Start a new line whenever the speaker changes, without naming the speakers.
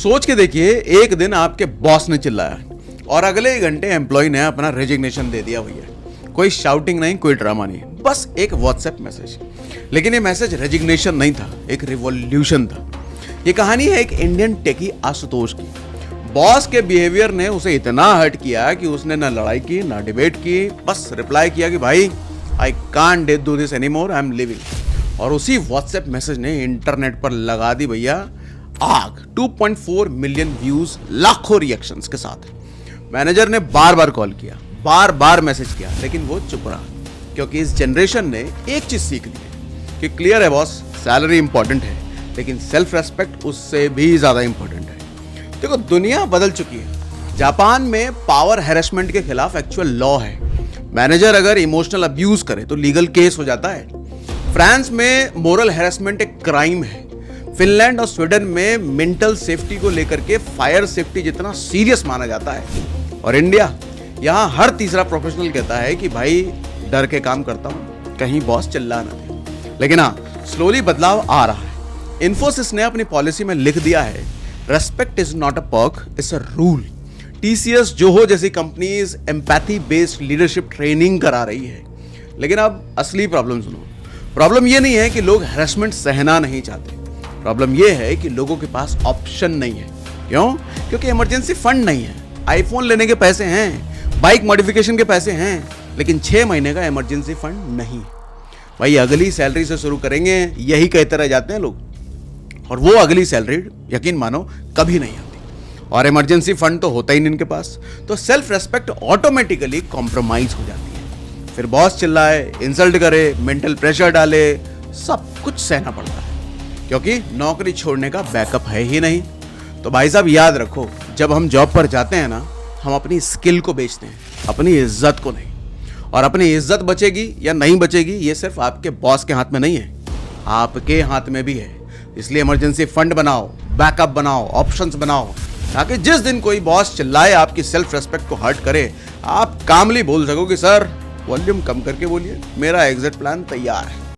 सोच के देखिए, एक दिन आपके बॉस ने चिल्लाया और अगले ही घंटे एम्प्लॉय ने अपना रेजिग्नेशन दे दिया भैया। कोई शाउटिंग नहीं, कोई ड्रामा नहीं, बस एक व्हाट्सएप मैसेज। लेकिन ये मैसेज रेजिग्नेशन नहीं था, एक रिवॉल्यूशन था। ये कहानी है एक इंडियन टेकी आशुतोष की। बॉस के बिहेवियर ने उसे इतना हर्ट किया कि उसने ना लड़ाई की ना डिबेट की, बस रिप्लाई किया कि भाई I can't do this any more, I am living. और उसी व्हाट्सएप मैसेज ने इंटरनेट पर लगा दी भैया आग। 2.4 मिलियन व्यूज, लाखों रिएक्शंस के साथ। मैनेजर ने बार बार कॉल किया, बार बार मैसेज किया, लेकिन वो चुप रहा, क्योंकि इस जनरेशन ने एक चीज सीख ली है कि क्लियर है बॉस, सैलरी इंपॉर्टेंट है, लेकिन सेल्फ रेस्पेक्ट उससे भी ज्यादा इंपॉर्टेंट है। देखो, दुनिया बदल चुकी है। जापान में पावर हैरेसमेंट के खिलाफ एक्चुअल लॉ है। मैनेजर अगर इमोशनल अब्यूज करे तो लीगल केस हो जाता है। फ्रांस में मोरल हैरेसमेंट एक क्राइम है। फिनलैंड और स्वीडन में मेंटल सेफ्टी को लेकर के फायर सेफ्टी जितना सीरियस माना जाता है। और इंडिया, यहाँ हर तीसरा प्रोफेशनल कहता है कि भाई डर के काम करता हूँ, कहीं बॉस चिल्ला ना दे। लेकिन हाँ, स्लोली बदलाव आ रहा है। इन्फोसिस ने अपनी पॉलिसी में लिख दिया है, respect is not a perk, it's a rule. TCS, Zoho जैसी companies empathy based leadership training करा रही है। लेकिन अब असली प्रॉब्लम सुनो। प्रॉब्लम ये नहीं है कि लोग हैरेसमेंट सहना नहीं चाहते। प्रॉब्लम ये है कि लोगों के पास ऑप्शन नहीं है। क्यों? क्योंकि इमरजेंसी फंड नहीं है। आईफोन लेने के पैसे हैं, बाइक मॉडिफिकेशन के पैसे हैं, लेकिन 6 महीने का इमरजेंसी फंड नहीं। भाई अगली सैलरी से शुरू करेंगे, यही कहते रह जाते हैं लोग। और वो अगली सैलरी, यकीन मानो, कभी नहीं आती। और इमरजेंसी फंड तो होता ही नहीं इनके पास। तो सेल्फ रेस्पेक्ट ऑटोमेटिकली कॉम्प्रोमाइज हो जाती है। फिर बॉस चिल्लाए, इंसल्ट करे, मेंटल प्रेशर डाले, सब कुछ सहना पड़ता है, क्योंकि नौकरी छोड़ने का बैकअप है ही नहीं। तो भाई साहब याद रखो, जब हम जॉब पर जाते हैं ना, हम अपनी स्किल को बेचते हैं, अपनी इज्जत को नहीं। और अपनी इज्जत बचेगी या नहीं बचेगी, ये सिर्फ आपके बॉस के हाथ में नहीं है, आपके हाथ में भी है। इसलिए इमरजेंसी फंड बनाओ, बैकअप बनाओ, ऑप्शंस बनाओ, ताकि जिस दिन कोई बॉस चिल्लाए, आपकी सेल्फ रेस्पेक्ट को हर्ट करे, आप कामली बोल सको कि सर वॉल्यूम कम करके बोलिए, मेरा एग्जिट प्लान तैयार है।